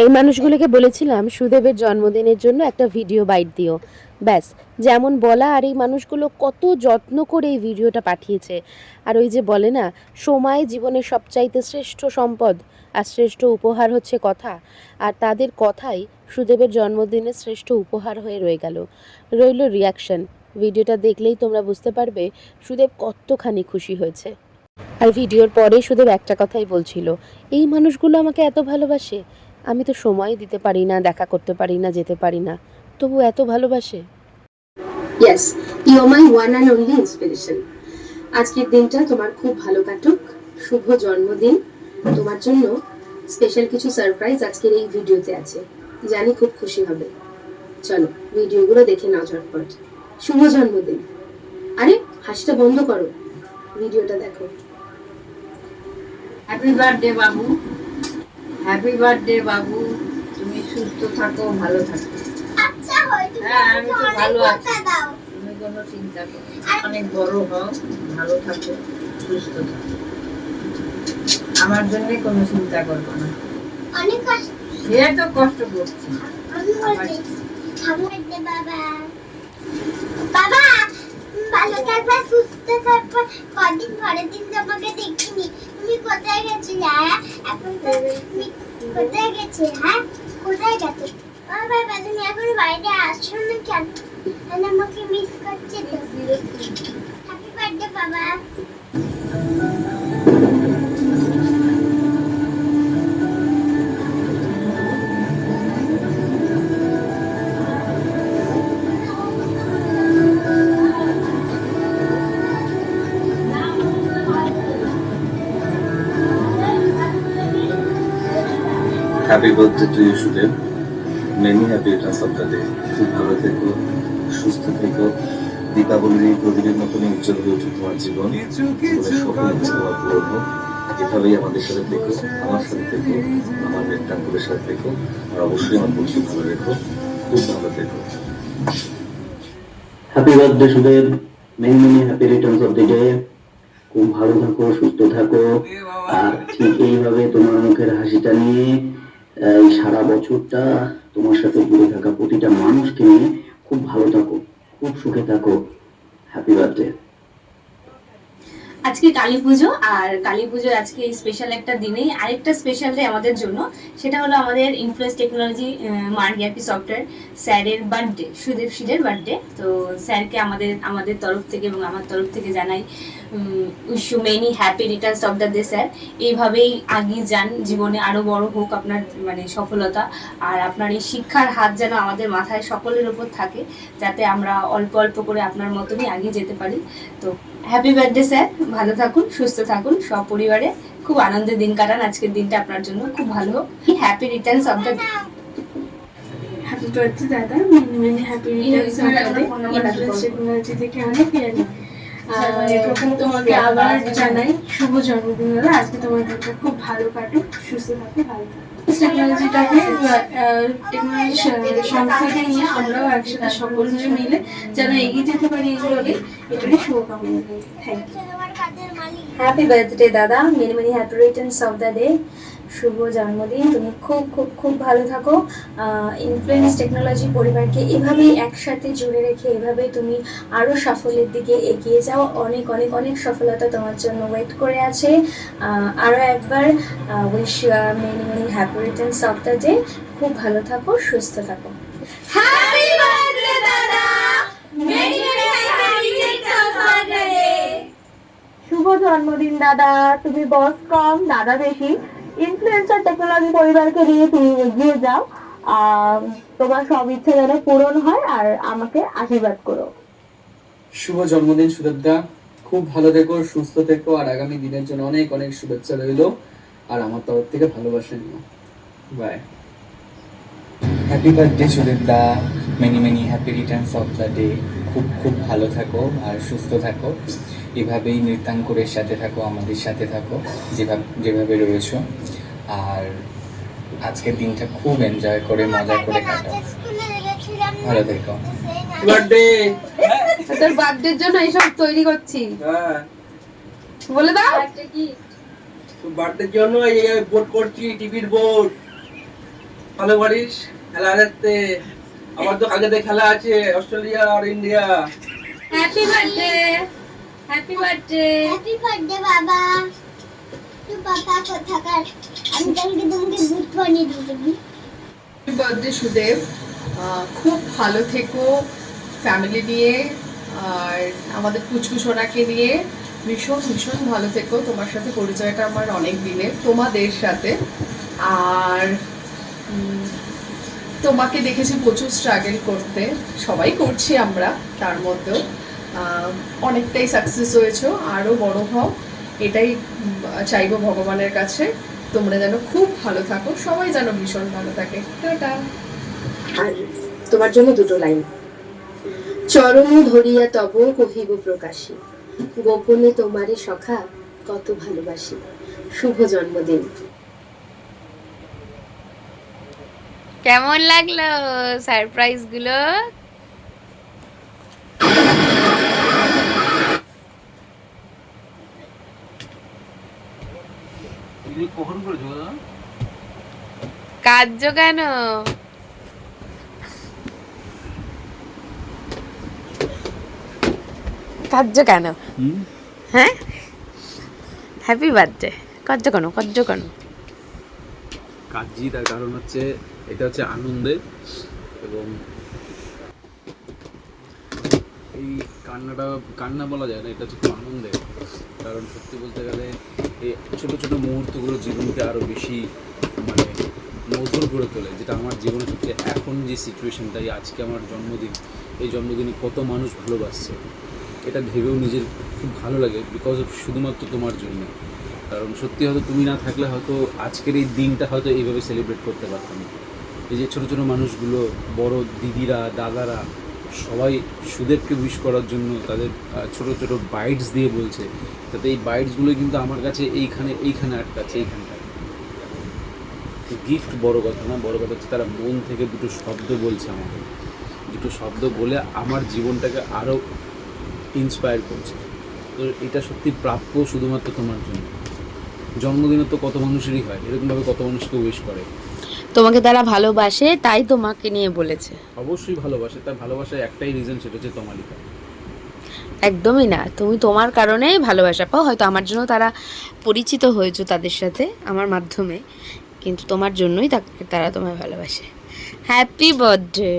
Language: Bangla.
এই মানুষগুলোকে বলেছিলাম সুদেবের জন্মদিনের জন্য একটা ভিডিও বাইট দিও, ব্যাস যেমন বলা। আর এই মানুষগুলো কত যত্ন করে এই ভিডিওটা পাঠিয়েছে। আর ওই যে বলে না, সময় জীবনের সবচাইতে শ্রেষ্ঠ সম্পদ আর শ্রেষ্ঠ উপহার হচ্ছে কথা। আর তাদের কথাই সুদেবের জন্মদিনের শ্রেষ্ঠ উপহার হয়ে রয়ে গেল। রইল রিয়াকশন। ভিডিওটা দেখলেই তোমরা বুঝতে পারবে সুদেব কতখানি খুশি হয়েছে। আর ভিডিওর পরে সুদেব একটা কথাই বলছিল, এই মানুষগুলো আমাকে এত ভালোবাসে, আমি তো সময় দিতে পারি না, দেখা করতে পারি না, যেতে পারি না, তবু এত ভালোবাসে। Yes, you are my one and only inspiration. আজকের দিনটা তোমার খুব ভালো কাটুক, শুভ জন্মদিন। তোমার জন্য স্পেশাল কিছু সারপ্রাইজ আজকের এই ভিডিওতে আছে, জানি খুব খুশি হবে। চলো ভিডিওগুলো দেখে নাও ঝটপট। শুভ জন্মদিন। আরে হাসিটা বন্ধ করো, ভিডিওটা দেখো। হ্যাপি বার্থডে বাবু, হ্যাপি বার্থডে বাবু, তুমি সুস্থ থাকো, ভালো থাকো। হ্যাঁ আমি তো ভালো আছি, তুমি কোনো চিন্তা করো না। অনেক বড় হও, ভালো থাকো, সুস্থ থাকো, আমার জন্য কোনো চিন্তা করবো না। সে তো কষ্ট করছি। বাবা ভালো থাকবা, সুস্থ থাকবা। কদিন পরের দিন তোমাকে দেখিনি, তুমি কোথায় গেছিলে? এখন তো তুমি কোথায় গেছে? হ্যাঁ কোথায় গেছে? বাবা তুমি এখন বাইরে আসছো না কেন? আমি আমাকে মিস করছি তো। হ্যাপি বার্থডে বাবা। Happy birthday to you Sudeb, many happy returns of the day. খুব ভালো থেকো, সুস্থ থেকো, দীপাবলির এই প্রদীপের মতনই উজ্জ্বল হয়ে উঠুক তোমার জীবন, জীবনের সকল ইচ্ছে তোমার পূরণ হোক। এভাবেই আমাদের সাথে থেকো, আমার সাথে থেকো, আমার নেত্রাঙ্কুরের সাথে থেকো, আর অবশ্যই আমার বন্ধু ভালো রেখো, খুব ভালো থেকো। Happy birthday Sudeb, many many happy returns of the day. খুব ভালো থাকো, সুস্থ থাকো, আর ঠিক এইভাবে তোমার মুখের হাসিটা নিয়ে এই সারা বছরটা তোমার সাথে ঘুরে থাকা প্রতিটা মানুষকে নিয়ে খুব ভালো থাকো, খুব সুখে থাকো। Happy birthday. আজকে কালী পুজো, আর কালী পুজোর আজকে স্পেশাল একটা দিনে আরেকটা স্পেশাল ডে আমাদের জন্য। সেটা হলো আমাদের ইনফ্লুয়েন্স টেকনোলজি মার্গিয়াপি সফটওয়্যার স্যারের বার্থডে, সুদেব শীলের বার্থডে। তো স্যারকে আমাদের তরফ থেকে এবং আমার তরফ থেকে জানাই wish you many happy returns of the day sir. এইভাবেই আগিয়ে যান, জীবনে আরও বড় হোক আপনার সফলতা, আর আপনার এই শিক্ষার হাত যেন আমাদের মাথায় সকলের উপর থাকে, যাতে আমরা অল্প অল্প করে আপনার মতনই আগিয়ে যেতে পারি। তো হ্যাপি বার্থডে স্যার, ভালো থাকুন, সুস্থ থাকুন, সপরিবারে খুব আনন্দের দিন কাটান। আজকের দিনটা আপনার জন্য খুব ভালো হোক। Happy returns of the day. Happy birthday dada, many many happy returns of the day. Influence technology থেকে অনেক পিয়ারি। প্রথম তোমাকে আবার জানাই শুভ জন্মদিন দাদা। আজকে তোমার দিনটা খুব ভালো কাটুক, সুস্থ থাকো, ভালো থাকো। টেকনোলজিটাকে টেকনোলজি সংস্থাকে নিয়ে আমরাও একসাথে সকলে মিলে যেন এগিয়ে যেতে পারি, এগুলোকে এটাই শুভকামনা করি। Thank you. Happy birthday dada, many many happy returns of the day. শুভ জন্মদিন, তুমি খুব খুব খুব ভালো থাকো। ইনফ্লুয়েন্স টেকনোলজি পরিবারকে এভাবেই একসাথে জুড়ে রেখে এভাবেই তুমি আরও সাফল্যের দিকে এগিয়ে যাও। অনেক অনেক অনেক সফলতা তোমার জন্য ওয়েট করে আছে। আরও একবার wish you many many happy returns of the day. খুব ভালো থাকো, সুস্থ থাকো। Happy birthday dada, many many happy returns of the day. শুভ জন্মদিন দাদা, তুমি বস কম দাদা বেশি। ইনফ্লুয়েন্সার টেকনোলজি পরিবারকে নিয়ে তুমি এগিয়ে যাও, তোমার সব ইচ্ছে যেন পূরণ হয়, আর আমাকে আশীর্বাদ করো। শুভ জন্মদিন সুদেবদা, খুব ভালো থেকো, সুস্থ থেকো, আর আগামী দিনের জন্য অনেক অনেক শুভেচ্ছা রইল, আর আমার তরফ থেকে ভালোবাসা নিও। বাই। হ্যাপি বার্থডে সুদেবদা, many many happy returns of the day. খুব খুব ভালো থাকো আর সুস্থ থাকো, এভাবেই নৃত্যাঙ্কুরের সাথে থাকো, আমাদের সাথে থাকো যেভাবে রয়েছো। আর আজকের দিনটা খুব এনজয় করে মজা করে কাটাও, ভালো থেকো। বার্থডে, তোর বার্থডের জন্য এইসব তৈরি করছি। হ্যাঁ বলে দাও কি বার্থডের জন্য এই বোর্ড করছি, টিভির বোর্ড। ভালো পারিস খেলা দেখতে। আমার তো কালকে খেলা আছে অস্ট্রেলিয়া আর India. Happy birthday, happy birthday. Happy birthday বাবা। তো বাবা কোথাকার? আমি কালকে তোমাকে দুধ বানিয়ে দেবো। হ্যাপি বার্থডে সুদেব, খুব ভালো থেকো ফ্যামিলি নিয়ে, আর আমাদের পুচকু সোনাকে নিয়ে ভীষণ ভীষণ ভালো থেকো। তোমার সাথে পরিচয়টা আমার অনেক দিনের, তোমাদের সাথে। আর তোমাকে দেখেছি প্রচুর স্ট্রাগল করতে, সবাই করছি আমরা, তার মধ্যেও অনেকটাই সাকসেস হয়েছো, আরও বড় হও এটাই চাইবো ভগবানের কাছে। তোমরা যেন খুব ভালো থাকো, সবাই যেন ভীষণ ভালো থাকে। টাটা। আর তোমার জন্য দুটো লাইন। চরণ ধরিয়া তব কহিব প্রকাশী, গোপনে তোমারে সখা কত ভালোবাসি। শুভ জন্মদিন। কেমন লাগলো সারপ্রাইজ গুলো? কাঁদছো কেন? কাঁদছো কেন? হ্যাঁ, হ্যাপি বার্থডে কাঁদছো কেন? কাঁদছো কেন? কাজী, তার কারণ হচ্ছে এটা হচ্ছে আনন্দের, এবং এই কান্না বলা যায় না, এটা হচ্ছে খুব আনন্দের। কারণ সত্যি বলতে গেলে এই ছোটো ছোটো মুহূর্তগুলো জীবনকে আরও বেশি মানে মধুর করে তোলে, যেটা আমার জীবনে সত্যি এখন যে সিচুয়েশনটা, আজকে আমার জন্মদিন, এই জন্মদিনে কত মানুষ ভালোবাসছে, এটা ভেবেও নিজের খুব ভালো লাগে, বিকজ অফ শুধুমাত্র তোমার জন্য। কারণ সত্যি হয়তো তুমি না থাকলে হয়তো আজকের এই দিনটা হয়তো এইভাবে সেলিব্রেট করতে পারতাম না। এই যে ছোটো ছোটো মানুষগুলো, বড় দিদিরা, দাদারা, সবাই সুদেবকে উইশ করার জন্য তাদের ছোটো ছোটো বাইটস দিয়ে বলছে, তাতে এই বাইটসগুলো কিন্তু আমার কাছে এইখানে আটকাচ্ছে, এইখানটায়। গিফট বড় কথা না, বড় কথা হচ্ছে তারা মন থেকে দুটো শব্দ বলছে আমাকে, দুটো শব্দ বলে আমার জীবনটাকে আরও ইন্সপায়ার করছে। তো এটা সত্যি প্রাপ্য শুধুমাত্র তোমার জন্য। জন্মদিনে তো কত মানুষেরই হয়, এরকমভাবে কত মানুষকে উইশ করে। তোমাকে তারা ভালোবাসে তাই তোমাকে নিয়ে বলেছে। অবশ্যই ভালোবাসে, তার ভালোবাসার একটাই রিজন, সেটা হচ্ছে তমালিকা। একদমই না, তুমি তোমার কারণেই ভালোবাসা পাও। হয়তো আমার জন্য তারা পরিচিত হয়েছো তাদের সাথে আমার মাধ্যমে, কিন্তু তোমার জন্যই তারা তোমায় ভালোবাসে। Happy birthday.